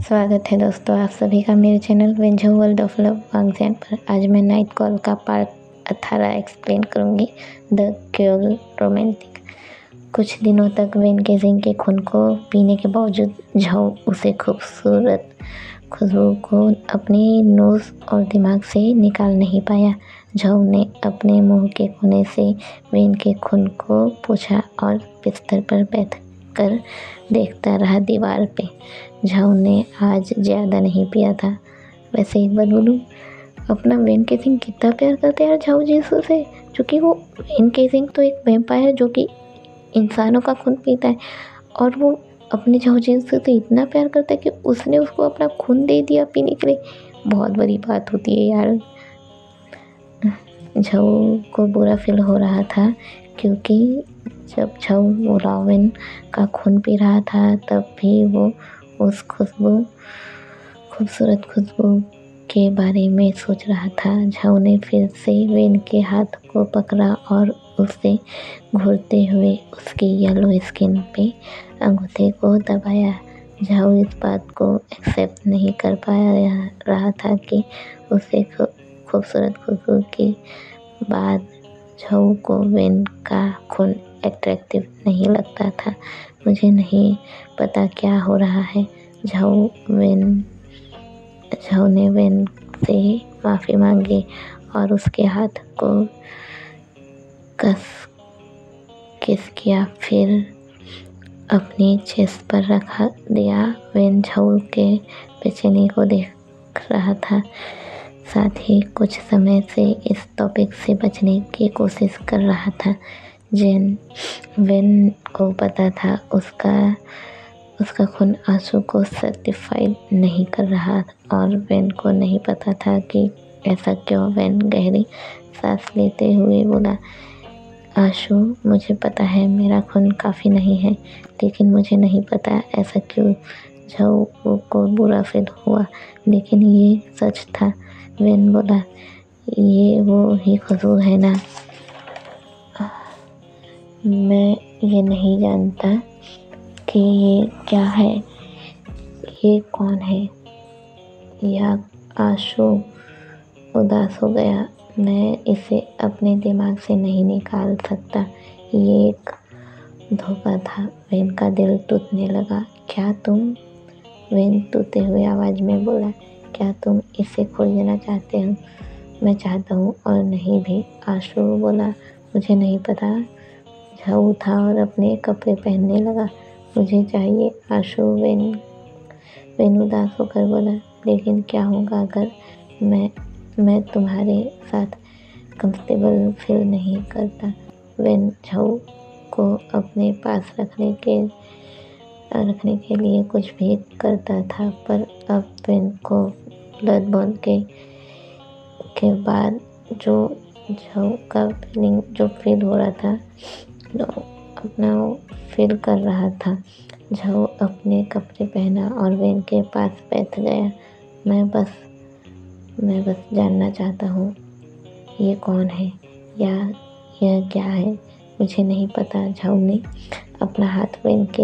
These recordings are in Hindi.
स्वागत है दोस्तों आप सभी का मेरे चैनल वेंझो वर्ल्ड ऑफ लव वांगजियान पर। आज मैं नाइट कॉल का पार्ट 18 एक्सप्लेन करूंगी, द क्यूल रोमांटिक। कुछ दिनों तक वेन केजिंग के खून को पीने के बावजूद झाओ उसे खूबसूरत खुशबू को अपने नोज़ और दिमाग से निकाल नहीं पाया। झाओ ने अपने मुंह के कोने से वेन के खून को पोंछा और बिस्तर पर बैठकर देखता रहा दीवार पे। झाओ ने आज ज़्यादा नहीं पिया था। वैसे एक बात बोलूँ, अपना वेन केसिंग कितना प्यार करते हैं यार झाओ जीसू से, क्योंकि वो वेन केसिंग तो एक वैम्पायर है जो कि इंसानों का खून पीता है, और वो अपने झाओ जीसू से इतना प्यार करता है कि उसने उसको अपना खून दे दिया पीने के लिए। बहुत बड़ी बात होती है यार। झाओ को बुरा फील हो रहा था क्योंकि जब झाओ वो रावेन का खून पी रहा था तब भी वो उस खूबसूरत खुशबू के बारे में सोच रहा था। झाओ ने फिर से वेन के हाथ को पकड़ा और उसे घूरते हुए उसकी येलो स्किन पे अंगूठे को दबाया। झाओ इस बात को एक्सेप्ट नहीं कर पाया रहा था कि उसे खूबसूरत खुशबू के बाद झाओ को वेन का खून अट्रैक्टिव नहीं लगता था। मुझे नहीं पता क्या हो रहा है। झाओ ने वेन से माफ़ी मांगी और उसके हाथ को किस किया, फिर अपनी चेस्ट पर रखा दिया। वेन झाओ के बेचैनी को देख रहा था, साथ ही कुछ समय से इस टॉपिक से बचने की कोशिश कर रहा था। वेन को पता था उसका खून आंसू को सर्टिफाइड नहीं कर रहा, और वेन को नहीं पता था कि ऐसा क्यों। वेन गहरी सांस लेते हुए बोला, आंसू, मुझे पता है मेरा खून काफ़ी नहीं है, लेकिन मुझे नहीं पता ऐसा क्यों। झाओ को बुरा फील हुआ, लेकिन ये सच था। वेन बोला, ये वो ही खुशबू है ना? मैं ये नहीं जानता कि ये क्या है, ये कौन है। या आंसू उदास हो गया। मैं इसे अपने दिमाग से नहीं निकाल सकता। ये एक धोखा था। वेन का दिल टूटने लगा। क्या तुम? वेन टूटे हुए आवाज़ में बोला, क्या तुम इसे खोजना चाहते हो? मैं चाहता हूँ और नहीं भी, आंसू बोला। मुझे नहीं पता। झाओ उठा और अपने कपड़े पहनने लगा। मुझे चाहिए, आंसू। वेन उदास होकर बोला, लेकिन क्या होगा अगर मैं तुम्हारे साथ कंफर्टेबल फील नहीं करता? वेन झाओ को अपने पास रखने के लिए कुछ भी करता था, पर अब वेन को ब्लड बॉन्ड के बाद जो झाओ का फीलिंग जो फील हो रहा था, अपना फील कर रहा था। झाओ अपने कपड़े पहना और वेन के पास बैठ गया। मैं बस जानना चाहता हूँ, ये कौन है या यह क्या है? मुझे नहीं पता। झाओ ने अपना हाथ वेन के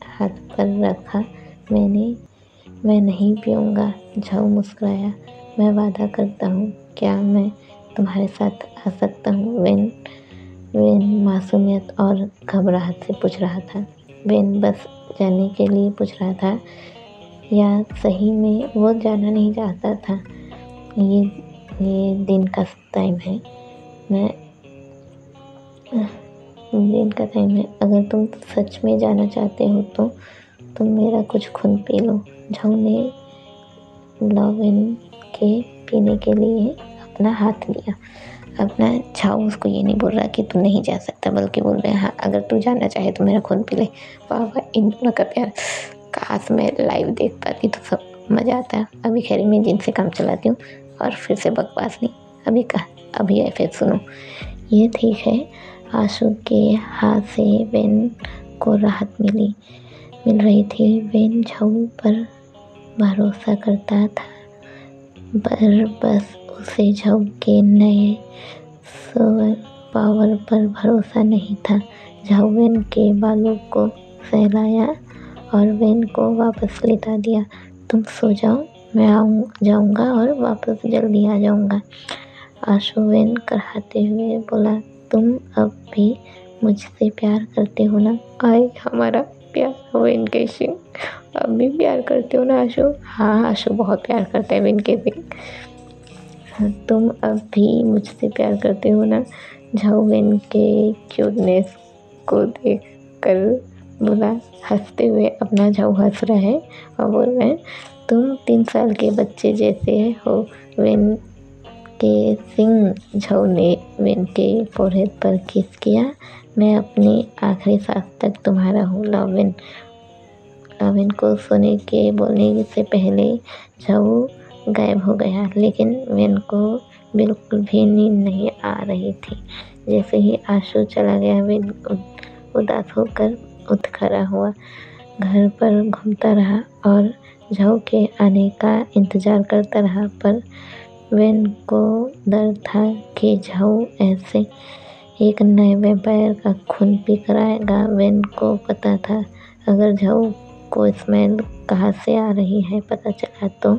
हाथ पर रखा। मैं नहीं पीऊँगा। झाओ मुस्कुराया। मैं वादा करता हूँ। क्या मैं तुम्हारे साथ आ सकता हूँ? वेन मासूमियत और घबराहट से पूछ रहा था। वेन बस जानने के लिए पूछ रहा था, या सही में वो जाना नहीं चाहता था। ये दिन का टाइम है। दिन का टाइम है। अगर तुम सच में जाना चाहते हो तो तुम मेरा कुछ खून पी लो। झाओ ने वेन के पीने के लिए अपना हाथ लिया। अपना झाओ उसको ये नहीं बोल रहा कि तू नहीं जा सकता, बल्कि बोल रहे हैं, हाँ, अगर तू जाना चाहे तो मेरा खून पी ले। वाह वाह, इन दोनों का प्यार। काश मैं लाइव देख पाती तो सब मज़ा आता। अभी खैर मैं जिनसे काम चलाती हूँ, और फिर से बकवास नहीं। अभी फिर सुनो। ये ठीक है। आंसू के हाथ से वेन को राहत मिल रही थी। वेन झाओ पर भरोसा करता था, पर बस उसे झाओ के नए पावर पर भरोसा नहीं था। झाओ वेन के बालों को सहलाया और वेन को वापस लेटा दिया। तुम सो जाओ, मैं जाऊँगा और वापस जल्दी आ जाऊँगा। आशु वेन कराहते हुए बोला, तुम अब भी मुझसे प्यार करते हो ना? आए हमारा प्यार वेन के सिंह, अब भी प्यार करते हो ना आशु? हाँ, आशु बहुत प्यार करता है वेन के सिंह। तुम अब भी मुझसे प्यार करते हो ना? झाऊ वेन के क्यूटनेस को देख कर बोला, हंसते हुए। अपना झाऊ हंस रहा है और बोल रहे हैं, तुम 3 साल के बच्चे जैसे हो। वेन के सिंह झाऊ ने वेन के फोrehead पर किस किया। मैं अपनी आखिरी सांस तक तुम्हारा हूँ लवेन। लवेन को सोने के बोलने से पहले झाऊ गायब हो गया, लेकिन वेन को बिल्कुल भी नींद नहीं आ रही थी। जैसे ही आशु चला गया, वेन उदास होकर उठ खड़ा हुआ, घर पर घूमता रहा और झाऊ के आने का इंतजार करता रहा। पर वेन को डर था कि झाऊ ऐसे एक नए वैम्पायर का खून पी कर आएगा। वेन को पता था, अगर झाऊ को स्मेल कहाँ से आ रही है पता चला तो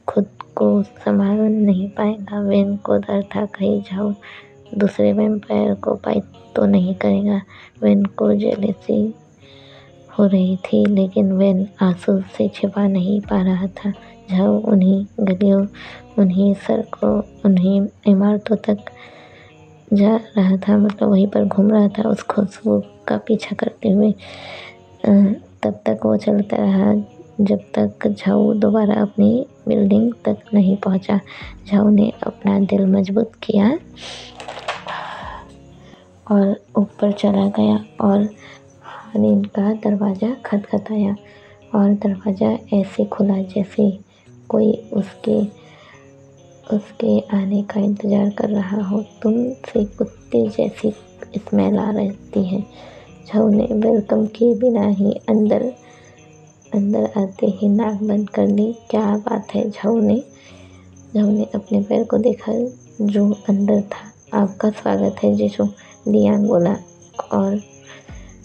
खुद को संभाल नहीं पाएगा। वेन को डर था कहीं झाऊ दूसरे वैम्पायर को बाइट तो नहीं करेगा। वेन को जेलसी हो रही थी, लेकिन वेन आंसू से छिपा नहीं पा रहा था। झाऊ उन्हीं गलियों, उन्हीं सड़कों, उन्हीं इमारतों तक जा रहा था, मतलब वहीं पर घूम रहा था, उस खुशबू का पीछा करते हुए। तब तक वो चलता रहा जब तक झाऊ दोबारा अपनी बिल्डिंग तक नहीं पहुंचा। झाऊ ने अपना दिल मजबूत किया और ऊपर चला गया और हानिन का दरवाज़ा खटखटाया और दरवाज़ा ऐसे खुला जैसे कोई उसके आने का इंतज़ार कर रहा हो। तुमसे कुत्ते जैसी स्मेल आ रहती है। झाऊ ने वेलकम किए बिना ही अंदर आते ही नाक बंद कर ली। क्या बात है? झाऊ ने अपने पैर को देखा जो अंदर था। आपका स्वागत है जीशु, लियांग बोला और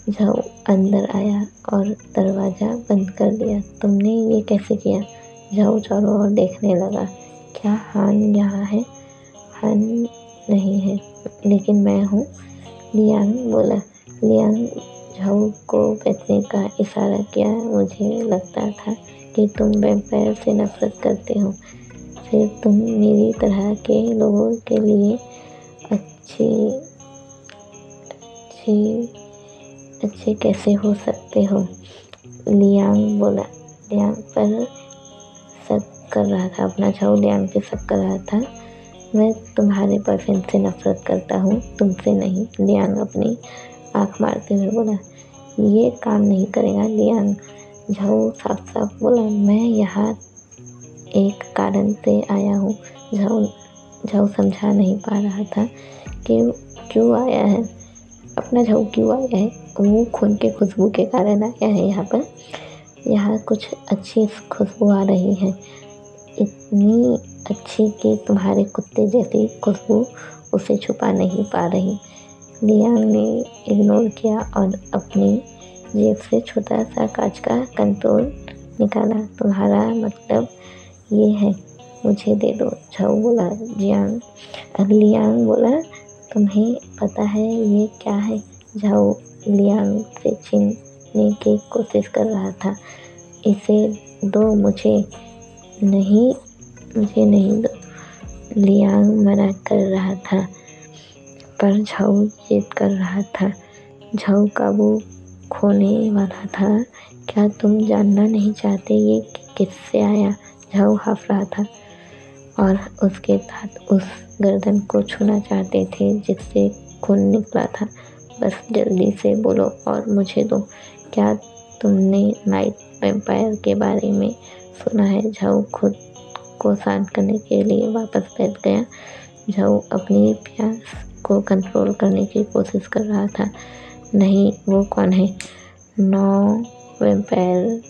झाऊ अंदर आया और दरवाज़ा बंद कर दिया। तुमने ये कैसे किया? झाऊ चारों ओर देखने लगा। क्या हान यहाँ है? हान नहीं है, लेकिन मैं हूँ, लियांग बोला। लियांग झाऊ को बैठने का इशारा किया। मुझे लगता था कि तुम वैम्पायर से नफरत करते हो, फिर तुम मेरी तरह के लोगों के लिए अच्छे कैसे हो सकते हो? लियांग बोला। लियांग पर शक कर रहा था, अपना झाऊ लियांग पे शक कर रहा था। मैं तुम्हारे बॉयफ्रेंड से नफरत करता हूँ, तुमसे नहीं, लियांग अपनी आँख मारते हुए बोला। ये काम नहीं करेगा लियांग, झाऊ साफ साफ बोला। मैं यहाँ एक कारण से आया हूँ। झाऊ समझा नहीं पा रहा था कि क्यों आया है, अपना झाऊ क्यों आया है। वो खून के खुशबू के कारण आया है यहाँ पर। यहाँ कुछ अच्छी खुशबू आ रही है, इतनी अच्छी कि तुम्हारे कुत्ते जैसी खुशबू उसे छुपा नहीं पा रही। लियांग ने इग्नोर किया और अपनी जेब से छोटा सा कांच का कंट्रोल निकाला। तुम्हारा मतलब ये है, मुझे दे दो, झाऊ बोला। लियांग बोला, तुम्हें पता है ये क्या है? झाऊ लियांग से छीनने की कोशिश कर रहा था। इसे दो, मुझे नहीं दो, लियांग मना कर रहा था, पर झाऊ जिद कर रहा था। झाऊ काबू खोने वाला था। क्या तुम जानना नहीं चाहते ये किससे आया? झाऊ हाफ रहा था और उसके दांत उस गर्दन को छूना चाहते थे जिससे खून निकला था। बस जल्दी से बोलो और मुझे दो। क्या तुमने नाइट वैम्पायर के बारे में सुना है? झाऊ खुद को शांत करने के लिए वापस बैठ गया। झाऊ अपनी प्यास को कंट्रोल करने की कोशिश कर रहा था। नहीं, वो कौन है? 9 वैम्पायर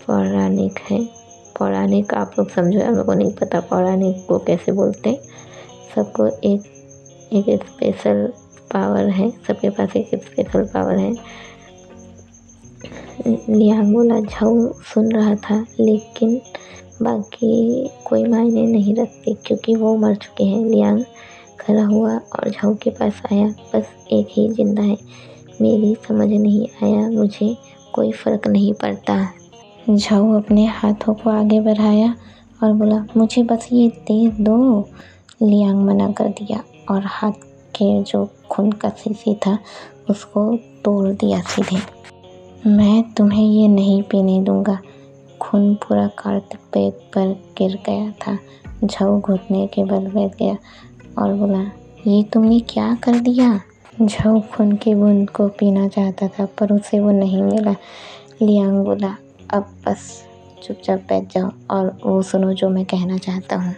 पौराणिक है। पौराणिक आप लोग समझो, हम लोग को नहीं पता पौराणिक को कैसे बोलते। सबको एक स्पेशल पावर है, सबके पास एक स्पेशल पावर है। लियांग बोला। झाऊ सुन रहा था, लेकिन बाकी कोई मायने नहीं रखते क्योंकि वो मर चुके हैं। लियांग खड़ा हुआ और झाऊ के पास आया। बस एक ही जिंदा है। मेरी समझ नहीं आया, मुझे कोई फर्क नहीं पड़ता। झाऊ अपने हाथों को आगे बढ़ाया और बोला, मुझे बस ये दे दो। लियांग मना कर दिया और हाथ के जो खून का शीशी था उसको तोड़ दिया सीधे। मैं तुम्हें ये नहीं पीने दूंगा। खून पूरा कारपेट पर गिर गया था। झाऊ घुटने के बल बैठ गया और बोला, ये तुमने क्या कर दिया? झाऊ खून की बूंद को पीना चाहता था पर उसे वो नहीं मिला। लियांग बोला, अब बस चुपचाप बैठ जाओ और वो सुनो जो मैं कहना चाहता हूँ।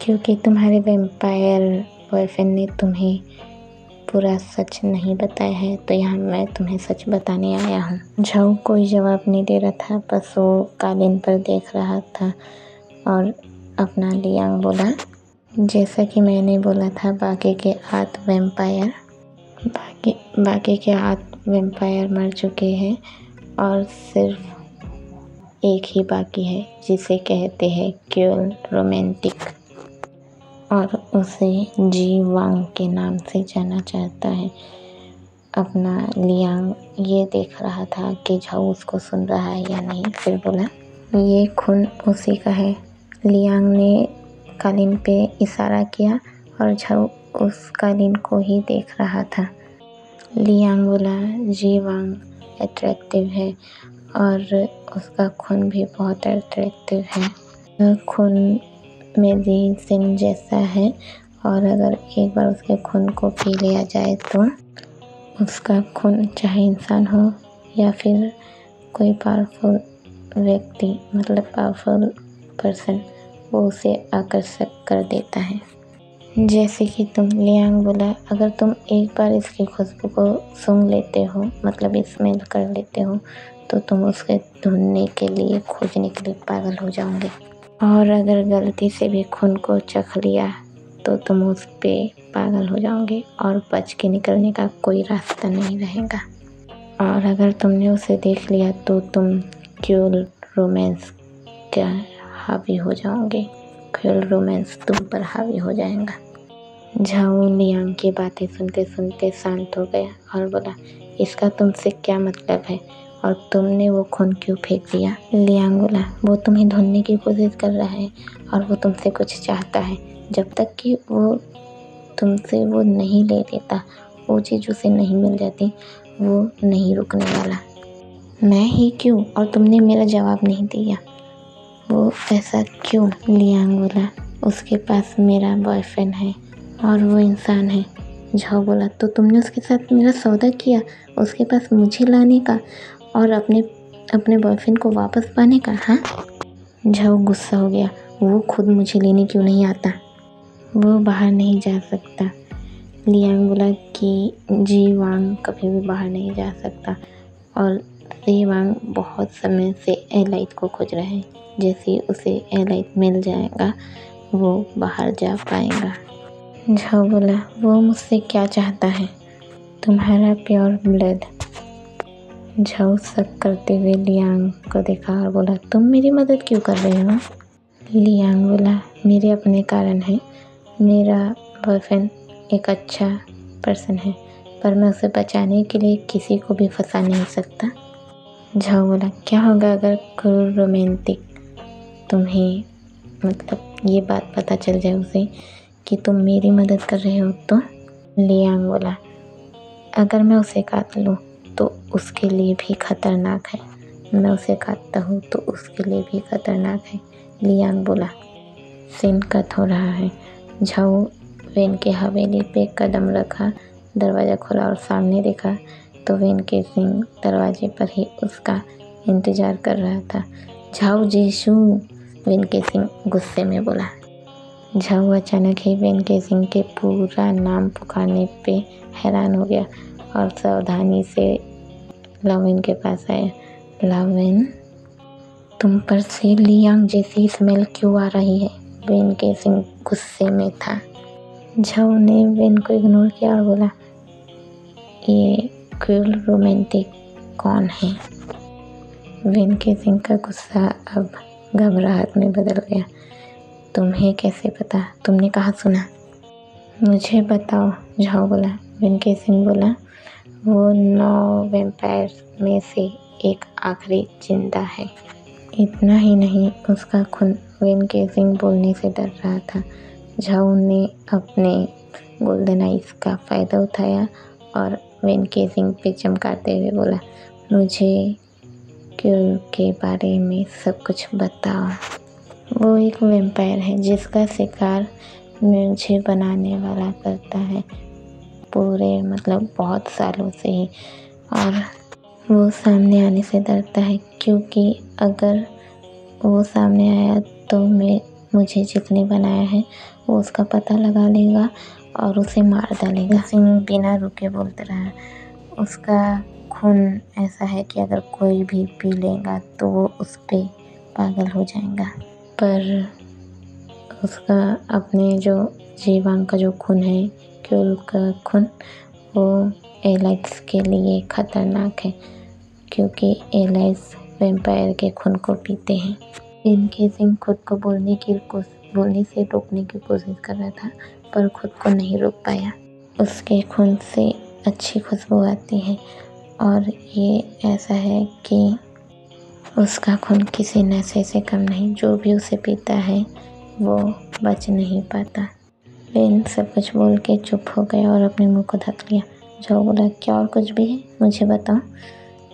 क्योंकि तुम्हारे वैम्पायर बॉयफ्रेंड ने तुम्हें पूरा सच नहीं बताया है तो यहाँ मैं तुम्हें सच बताने आया हूँ। झाऊ कोई जवाब नहीं दे रहा था, बस वो कालीन पर देख रहा था और अपना। लियांग बोला, जैसा कि मैंने बोला था, बाकी के 8 वैम्पायर मर चुके हैं और सिर्फ एक ही बाकी है जिसे कहते हैं क्यूल रोमांटिक, और उसे जी वांग के नाम से जाना जाता है। अपना लियांग ये देख रहा था कि झाऊ उसको सुन रहा है या नहीं। फिर बोला, ये खून उसी का है। लियांग ने कालीन पे इशारा किया और झाऊ उस कालीन को ही देख रहा था। लियांग बोला, जी वांग अट्रैक्टिव है और उसका खून भी बहुत अट्रैक्टिव है। खून मेडिसिन जैसा है और अगर एक बार उसके खून को पी लिया जाए तो उसका खून, चाहे इंसान हो या फिर कोई पावरफुल व्यक्ति, मतलब पावरफुल पर्सन, वो उसे आकर्षक कर देता है। जैसे कि तुम। लियांग बोला, अगर तुम एक बार इसकी खुशबू को सूंघ लेते हो, मतलब स्मेल कर लेते हो, तो तुम उसके ढूंढने के लिए, खोजने के लिए पागल हो जाओगे। और अगर गलती से भी खून को चख लिया तो तुम उस पे पागल हो जाओगे और बच के निकलने का कोई रास्ता नहीं रहेगा। और अगर तुमने उसे देख लिया तो तुम क्यूल रोमांस का हावी हो जाओगे। क्यूल रोमांस तुम पर हावी हो जाएगा। झाऊ लियांग की बातें सुनते सुनते शांत हो गया और बोला, इसका तुमसे क्या मतलब है और तुमने वो खून क्यों फेंक दिया? लियांग बोला, वो तुम्हें ढूंढने की कोशिश कर रहा है और वो तुमसे कुछ चाहता है। जब तक कि वो तुमसे वो नहीं ले लेता, वो चीज़ उसे नहीं मिल जाती, वो नहीं रुकने वाला। मैं ही क्यों? और तुमने मेरा जवाब नहीं दिया, वो ऐसा क्यों? लियांग बोला, उसके पास मेरा बॉयफ्रेंड है और वो इंसान है। झाऊ बोला, तो तुमने उसके साथ मेरा सौदा किया, उसके पास मुझे लाने का और अपने बॉयफ्रेंड को वापस पाने का? हाँ। झाऊ गुस्सा हो गया, वो खुद मुझे लेने क्यों नहीं आता? वो बाहर नहीं जा सकता। लियांग बोला कि जी वांग कभी भी बाहर नहीं जा सकता और जी वांग बहुत समय से एलाइट को खोज रहे हैं। जैसे उसे एलाइट मिल जाएगा वो बाहर जा पाएगा। झाऊ बोला, वो मुझसे क्या चाहता है? तुम्हारा प्योर ब्लड। झाऊ शक करते हुए लियांग को देखा और बोला, तुम मेरी मदद क्यों कर रहे हो? लियांग बोला, मेरे अपने कारण हैं। मेरा बॉयफ्रेंड एक अच्छा पर्सन है पर मैं उसे बचाने के लिए किसी को भी फंसा नहीं सकता। झाऊ बोला, क्या होगा अगर क्रूर रोमांटिक तुम्हें, मतलब ये बात पता चल जाए उसे कि तुम मेरी मदद कर रहे हो तो? लियांग बोला, अगर मैं उसे काट लूँ तो उसके लिए भी खतरनाक है। मैं उसे काटता हूँ तो उसके लिए भी खतरनाक है। लियांग बोला, सीन कट हो रहा है। झाऊ वेन के हवेली पे कदम रखा, दरवाज़ा खोला और सामने देखा तो वेन के सिंह दरवाजे पर ही उसका इंतज़ार कर रहा था। झाऊ जीशू, वेन के सिंह गुस्से में बोला। झाऊ अचानक ही वेन के सिंह के पूरा नाम पुकारने पे हैरान हो गया और सावधानी से लावेन के पास आया। लावेन, तुम पर से लियांग जैसी स्मेल क्यों आ रही है? वेन के सिंह गुस्से में था। झाऊ ने वेन को इग्नोर किया और बोला, ये क्रूर रोमांटिक कौन है? वेन केसिंग का गुस्सा अब घबराहट में बदल गया। तुम्हें कैसे पता? तुमने कहाँ सुना? मुझे बताओ, झाओ बोला। वेन केसिंग बोला, वो 9 वैम्पायर में से एक आखिरी जिंदा है। इतना ही नहीं, उसका खून। वेन केसिंग बोलने से डर रहा था। झाओ ने अपने गोल्डन आइज का फ़ायदा उठाया और वेन केसिंग पे चमकाते हुए बोला, मुझे क्यूल के बारे में सब कुछ बताओ। वो एक वैम्पायर है जिसका शिकार मुझे बनाने वाला करता है, पूरे बहुत सालों से ही। और वो सामने आने से डरता है क्योंकि अगर वो सामने आया तो मुझे जिसने बनाया है वो उसका पता लगा लेगा और उसे मार डालेगा। सिंह बिना रुके बोलते रहा, उसका खून ऐसा है कि अगर कोई भी पी लेगा तो वो उस पे पागल हो जाएगा। पर उसका अपने जो जीवांग का जो खून है, क्यूल का खून, वो एलाइट्स के लिए खतरनाक है क्योंकि एलाइट्स वैम्पायर के खून को पीते हैं। वेन केसिंग खुद को बोलने से रोकने की कोशिश कर रहा था पर खुद को नहीं रोक पाया। उसके खून से अच्छी खुशबू आती है और ये ऐसा है कि उसका खून किसी नशे से कम नहीं। जो भी उसे पीता है वो बच नहीं पाता। वेन सब कुछ बोल के चुप हो गया और अपने मुंह को ढक लिया। झाओ बोला, क्या और कुछ भी है? मुझे बताओ।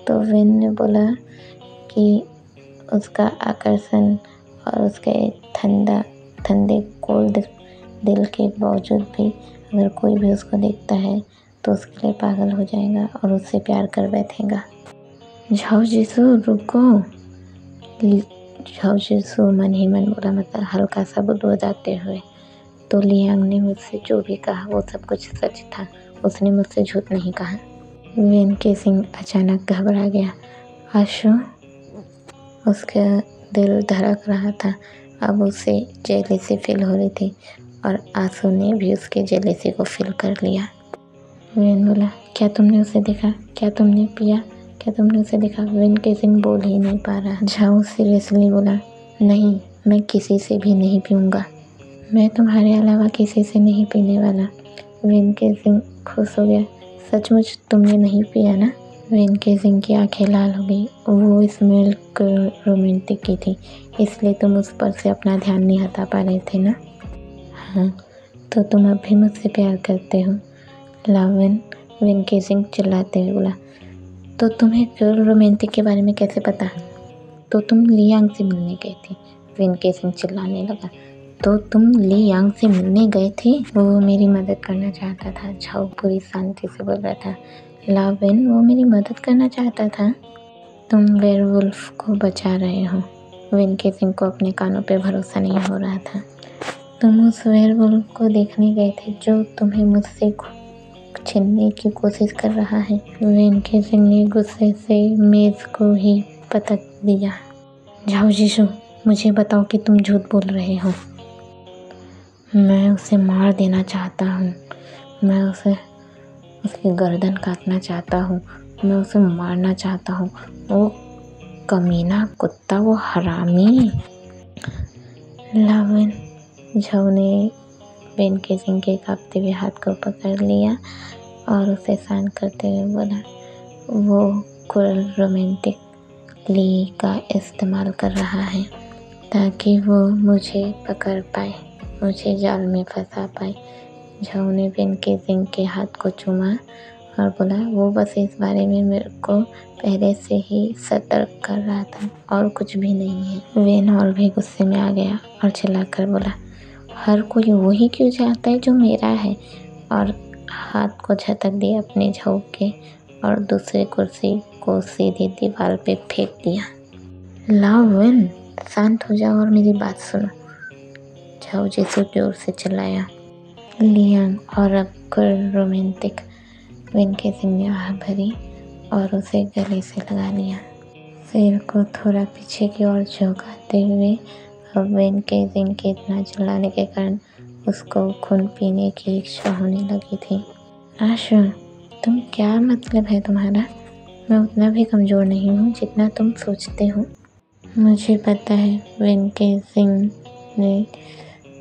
तो वेन ने बोला कि उसका आकर्षण और उसके ठंडे कोल्ड दिल के बावजूद भी अगर कोई भी उसको देखता है तो उसके लिए पागल हो जाएगा और उससे प्यार कर बैठेगा। झाओ जीसू रुको। झाओ जीसू मन ही मन बोला, मतलब हल्का सा बुदबुदाते हुए, तो लियांग ने मुझसे जो भी कहा वो सब कुछ सच था, उसने मुझसे झूठ नहीं कहा। वेन केसिंग अचानक घबरा गया। आशु, उसका दिल धड़क रहा था। अब उसे जेलसी फील हो रही थी और आंसू ने भी उसके जेलसी को फील कर लिया। वेन बोला, क्या तुमने उसे देखा? क्या तुमने पिया? क्या तुमने उसे देखा? वेन केसिंग बोल ही नहीं पा रहा। झाओ सीरियसली बोला, नहीं, मैं किसी से भी नहीं पीऊँगा। मैं तुम्हारे अलावा किसी से नहीं पीने वाला। वेन केसिंग खुश हो गया। सचमुच तुमने नहीं पिया ना? वेन केसिंग की आंखें लाल हो गई। वो स्मेल रोमांटिक की थी, इसलिए तुम उस पर से अपना ध्यान नहीं हटा पा रहे थे ना? हाँ, तो तुम अब भी मुझसे प्यार करते हो? लावेन, वेन केसिंग चिल्लाते हुए बोला, तो तुम्हें क्यूल रोमांटिक के बारे में कैसे पता? तो तुम लियांग से मिलने गई थी। वेन केसिंग चिल्लाने लगा, तो तुम लियांग से मिलने गए थे? वो मेरी मदद करना चाहता था। झाओ पूरी शांति से बोल रहा था। लावेन, वो मेरी मदद करना चाहता था? तुम वेयरवुल्फ को बचा रहे हो। वेन केसिंग को अपने कानों पे भरोसा नहीं हो रहा था। तुम उस वेयरवुल्फ को देखने गए थे जो तुम्हें मुझसे छीनने की कोशिश कर रहा है। वेन केसिंग ने गुस्से से मेज को ही पटक दिया। झाओ जीशु, मुझे बताओ कि तुम झूठ बोल रहे हो। मैं उसे मार देना चाहता हूँ। मैं उसकी गर्दन काटना चाहता हूँ। मैं उसे मारना चाहता हूँ। वो कमीना कुत्ता, वो हरामी। लावेन, झाओ ने वेन केसिंग के कांपते हुए हाथ को पकड़ लिया और उसे शांत करते हुए बोला, वो क्रूर रोमांटिक ली का इस्तेमाल कर रहा है ताकि वो मुझे पकड़ पाए, मुझे जाल में फंसा पाए। झाओ ने वेन केसिंग के हाथ को चूमा और बोला, वो बस इस बारे में मेरे को पहले से ही सतर्क कर रहा था और कुछ भी नहीं है। वेन और भी गुस्से में आ गया और चिल्लाकर बोला, हर कोई वही क्यों चाहता है जो मेरा है? और हाथ को झटक दिया अपने झाओ के और दूसरी कुर्सी को सीधी दीवार पे फेंक दिया। लावेन, शांत हो जाओ और मेरी बात सुनो, झाओ जीसू जोर से चिल्लाया। लियांग और अब रोमांटिक। वेन केसिंग ने आह भरी और उसे गले से लगा लिया, सिर को थोड़ा पीछे की ओर झुकाते हुए। अब वेन केसिंग के इतना चिल्लाने के कारण उसको खून पीने की इच्छा होने लगी थी। आशु, तुम क्या मतलब है तुम्हारा? मैं उतना भी कमज़ोर नहीं हूँ जितना तुम सोचते हो। मुझे पता है। वेंकी सिंह ने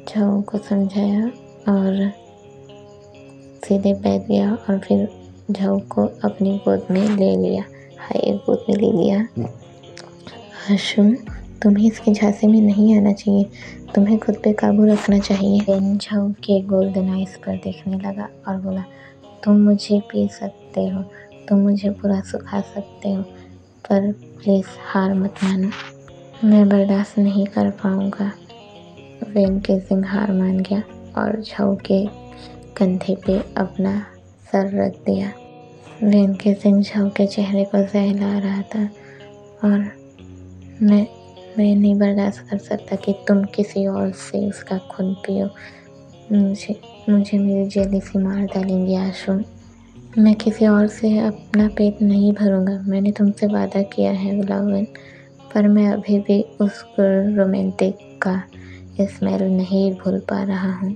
झाऊ को समझाया और सीधे बैठ गया और फिर झाऊ को अपनी गोद में ले लिया। गोद में ले लिया। आशु, तुम्हें इसके झांसे में नहीं आना चाहिए। तुम्हें खुद पे काबू रखना चाहिए। वेन झाऊ के गोल्डन आइज पर देखने लगा और बोला, तुम मुझे पी सकते हो, तुम मुझे पूरा सुखा सकते हो, पर प्लीज़ हार मत मानो। मैं बर्दाश्त नहीं कर पाऊँगा। वेंकी सिंह हार मान गया और झाऊ के कंधे पे अपना सर रख दिया। वेंकी सिंह झाऊ के चेहरे को सहला रहा था और मैं नहीं बर्दाश्त कर सकता कि तुम किसी और से उसका खून पियो। मुझे मेरी जेलिसी मार डालेंगी आशु। मैं किसी और से अपना पेट नहीं भरूंगा। मैंने तुमसे वादा किया है लावेन, पर मैं अभी भी उस रोमांटिक का स्मेल नहीं भूल पा रहा हूँ।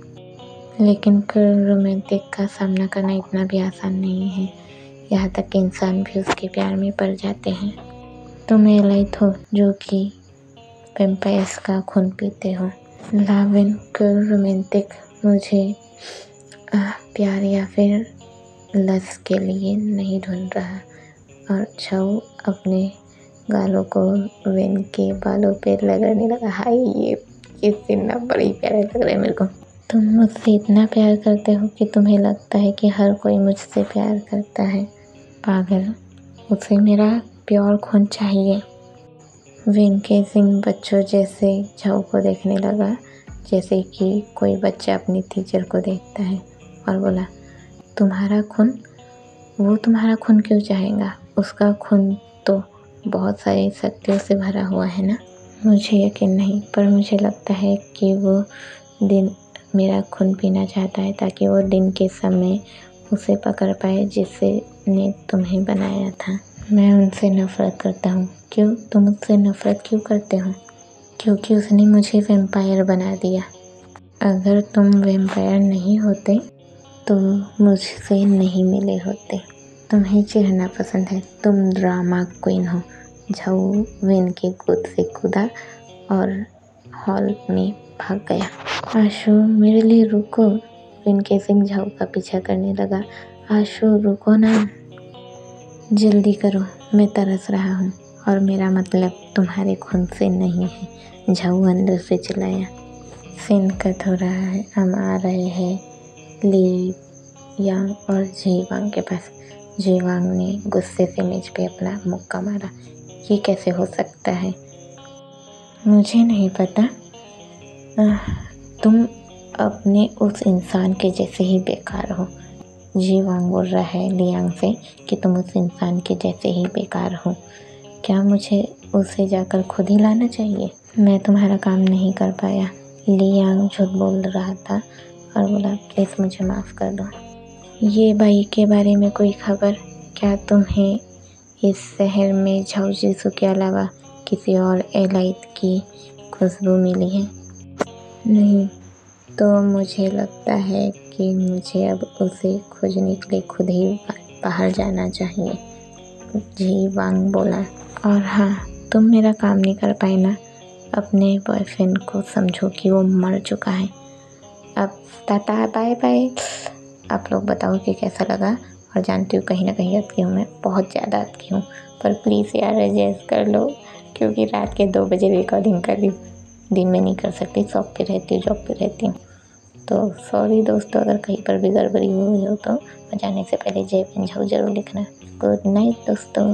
लेकिन रोमांटिक का सामना करना इतना भी आसान नहीं है। यहाँ तक कि इंसान भी उसके प्यार में पड़ जाते हैं। तुम एलाइट हो जो कि वैम्पायर्स का खून पीते हो। लावेन रोमांटिक मुझे प्यार या फिर लस्ट के लिए नहीं ढूंढ रहा। और झाऊ अपने गालों को वेन के बालों पे रगड़ने लगा। हाय, ये सीन ना बड़ी प्यारा लग रहा है मेरे को। तुम मुझसे इतना प्यार करते हो कि तुम्हें लगता है कि हर कोई मुझसे प्यार करता है। पागल, उसे मेरा प्योर खून चाहिए। वेंकी सिंह बच्चों जैसे झाऊ को देखने लगा, जैसे कि कोई बच्चा अपनी टीचर को देखता है, और बोला, तुम्हारा खून? वो तुम्हारा खून क्यों चाहेगा? उसका खून तो बहुत सारी शक्तियों से भरा हुआ है ना। मुझे यकीन नहीं, पर मुझे लगता है कि वो दिन मेरा खून पीना चाहता है ताकि वो दिन के समय उसे पकड़ पाए जिसने तुम्हें बनाया था। मैं उनसे नफ़रत करता हूँ। क्यों? तुम उससे नफ़रत क्यों करते हो? क्योंकि उसने मुझे वैम्पायर बना दिया। अगर तुम वैम्पायर नहीं होते तो मुझसे नहीं मिले होते। तुम्हें चिढ़ना पसंद है। तुम ड्रामा क्वीन हो। झाऊ वेन की गोद से कूदा और हॉल में भाग गया। आशु, मेरे लिए रुको। वेंकी सिंह झाऊ का पीछा करने लगा। आशु, रुको ना, जल्दी करो, मैं तरस रहा हूँ और मेरा मतलब तुम्हारे खून से नहीं है। झाऊ अंदर से चिल्लाया। सीन कट हो रहा है। हम आ रहे हैं ली यांग और जीवांग के पास। जीवांग ने गुस्से से मेज पे अपना मुक्का मारा। ये कैसे हो सकता है? मुझे नहीं पता। तुम अपने उस इंसान के जैसे ही बेकार हो। जीवांग बोल रहा है लियांग से कि तुम उस इंसान के जैसे ही बेकार हो। क्या मुझे उसे जाकर खुद ही लाना चाहिए? मैं तुम्हारा काम नहीं कर पाया। लियांग झूठ बोल रहा था और बोला, प्लीज़ मुझे माफ़ कर दो। ये बाई के बारे में कोई खबर? क्या तुम्हें इस शहर में झाऊ जीसू के अलावा किसी और एलाइट की खुशबू मिली है? नहीं, तो मुझे लगता है कि मुझे अब उसे खोजने के लिए खुद ही बाहर जाना चाहिए। जीवांग बोला। और हाँ, तुम मेरा काम नहीं कर पाए ना। अपने बॉयफ्रेंड को समझो कि वो मर चुका है। अब टाटा बाय बाय। आप लोग बताओ कि कैसा लगा। और जानती हूँ कहीं ना कहीं अटकी हूँ, मैं बहुत ज़्यादा अटकी हूँ, पर प्लीज़ यार एडजस्ट कर लो, क्योंकि रात के 2 बजे रिकॉर्डिंग कर रही हूँ। दिन में नहीं कर सकती, शॉप पे रहती हूँ, जॉब पे रहती हूँ। तो सॉरी दोस्तों, अगर कहीं पर भी गड़बड़ी हुई हो तो जाने से पहले जय झाऊ जरूर लिखना। गुड नाइट दोस्तों।